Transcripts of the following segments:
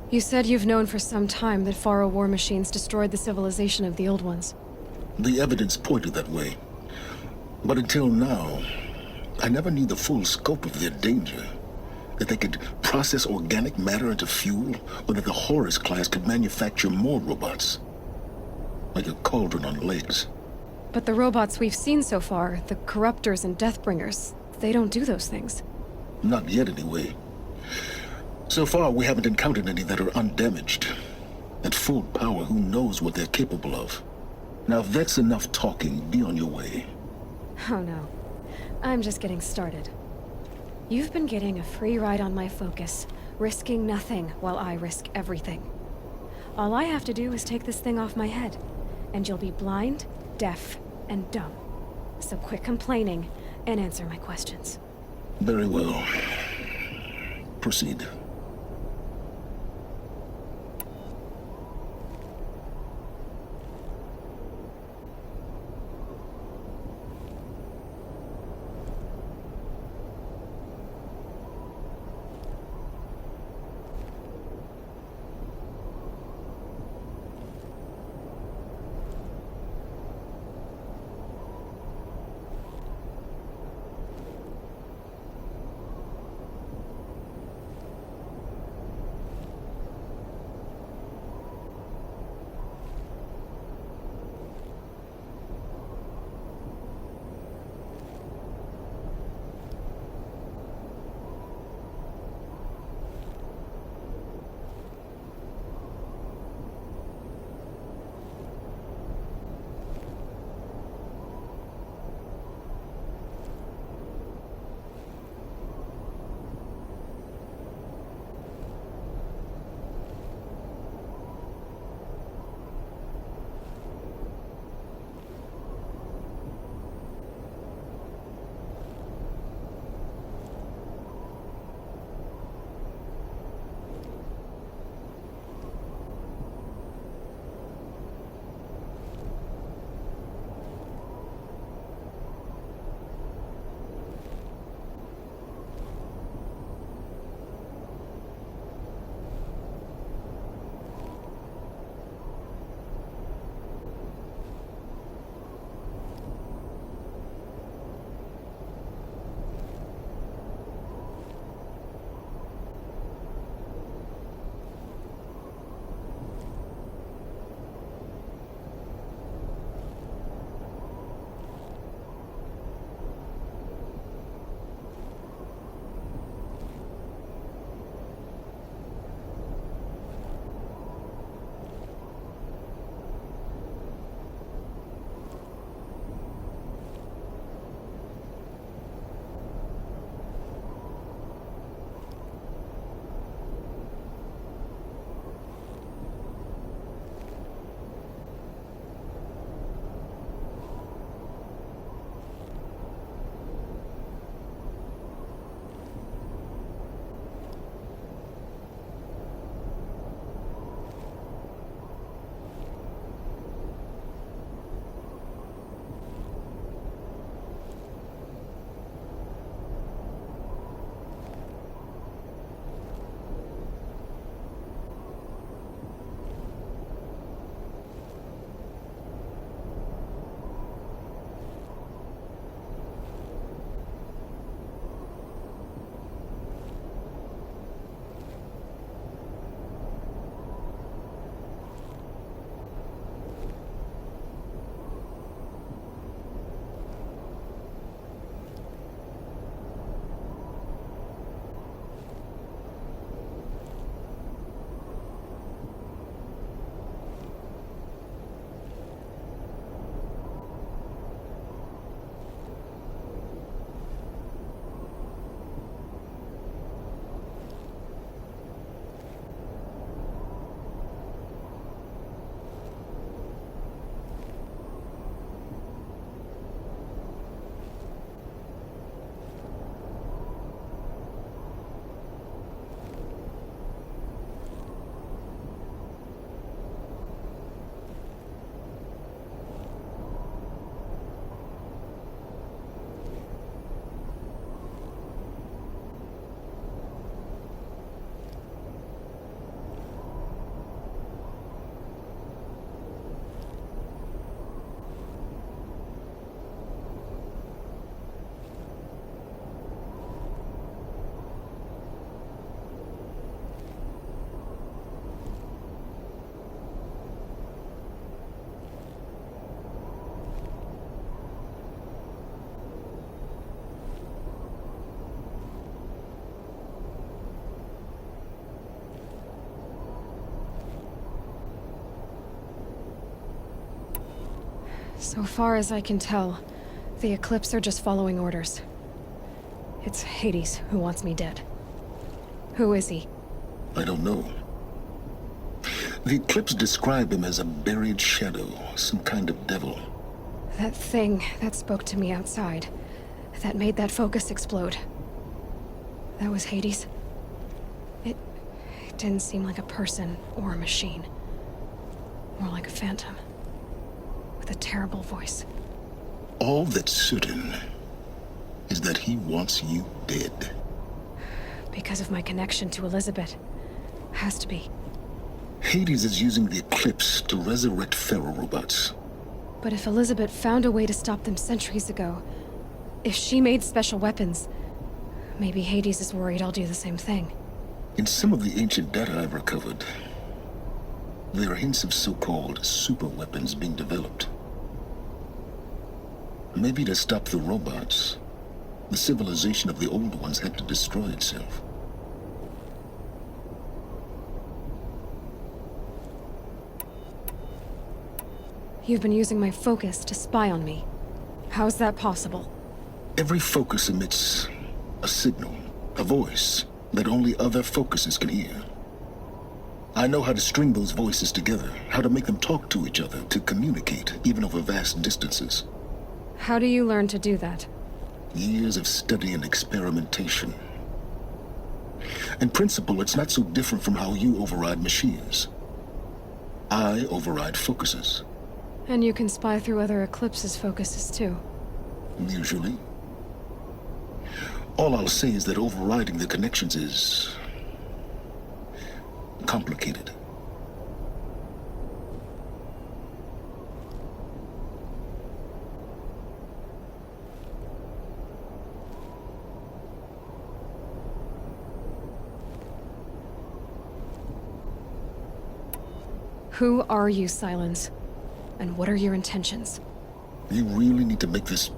You said you've known for some time that Faro war machines destroyed the civilization of the Old Ones. The evidence pointed that way. But until now, I never knew the full scope of their danger. That they could process organic matter into fuel, or that the Horus class could manufacture more robots. Like a cauldron on legs. But the robots we've seen so far, the Corruptors and Deathbringers, they don't do those things. Not yet, anyway. So far, we haven't encountered any that are undamaged. At full power, who knows what they're capable of? Now, if that's enough talking, be on your way. Oh no. I'm just getting started. You've been getting a free ride on my focus, risking nothing while I risk everything. All I have to do is take this thing off my head, and you'll be blind, deaf, and dumb. So quit complaining and answer my questions. Very well. Proceed. So far as I can tell, the Eclipse are just following orders. It's Hades who wants me dead. Who is he? I don't know. The Eclipse describe him as a buried shadow, some kind of devil. That thing that spoke to me outside, that made that focus explode. That was Hades? It didn't seem like a person or a machine. More like a phantom. With a terrible voice. All that's certain is that he wants you dead. Because of my connection to Elizabeth. Has to be. Hades is using the Eclipse to resurrect Pharaoh robots. But if Elizabeth found a way to stop them centuries ago, if she made special weapons, maybe Hades is worried I'll do the same thing. In some of the ancient data I've recovered, there are hints of so-called super weapons being developed. Maybe to stop the robots, the civilization of the old ones had to destroy itself. You've been using my focus to spy on me. How's that possible? Every focus emits a signal, a voice that only other focuses can hear. I know how to string those voices together, how to make them talk to each other, to communicate, even over vast distances. How do you learn to do that? Years of study and experimentation. In principle, it's not so different from how you override machines. I override focuses. And you can spy through other Eclipse's focuses too. Usually. All I'll say is that overriding the connections is complicated. Who are you, Silence? And what are your intentions? You really need to make this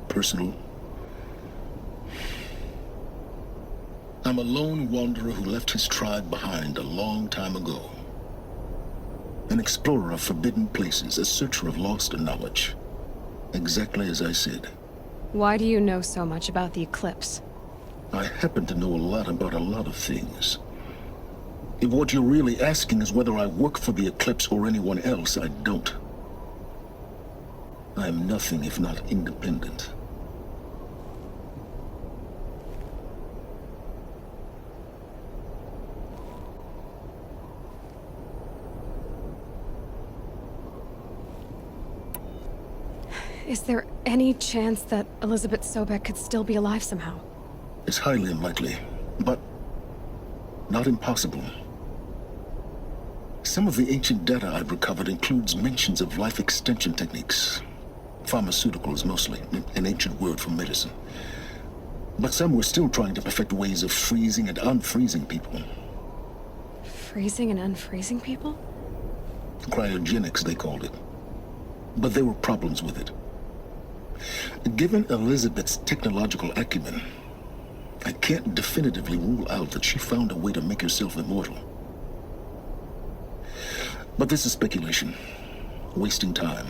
personal? I'm a lone wanderer who left his tribe behind a long time ago. An explorer of forbidden places, a searcher of lost knowledge. Exactly as I said. Why do you know so much about the Eclipse? I happen to know a lot about a lot of things. If what you're really asking is whether I work for the Eclipse or anyone else, I don't. I am nothing if not independent. Is there any chance that Elizabeth Sobek could still be alive somehow? It's highly unlikely, but not impossible. Some of the ancient data I've recovered includes mentions of life extension techniques. Pharmaceuticals, mostly, an ancient word for medicine. But some were still trying to perfect ways of freezing and unfreezing people. Freezing and unfreezing people? Cryogenics, they called it. But there were problems with it. Given Elizabeth's technological acumen, I can't definitively rule out that she found a way to make herself immortal. But this is speculation. Wasting time.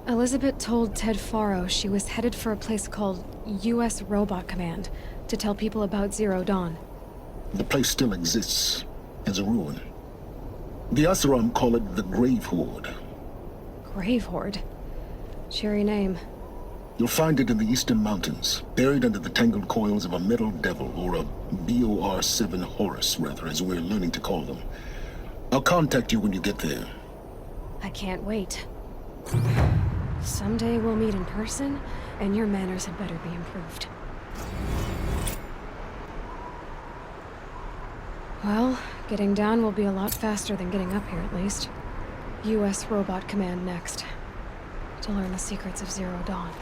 Elizabeth told Ted Faro she was headed for a place called U.S. Robot Command to tell people about Zero Dawn. The place still exists as a ruin. The Oseram call it the Grave Horde. Grave Horde? Cheery name. You'll find it in the Eastern Mountains, buried under the tangled coils of a metal devil, or a BOR-7 Horus, rather, as we're learning to call them. I'll contact you when you get there. I can't wait. Someday we'll meet in person, and your manners had better be improved. Well, getting down will be a lot faster than getting up here, at least. U.S. Robot Command next. To learn the secrets of Zero Dawn.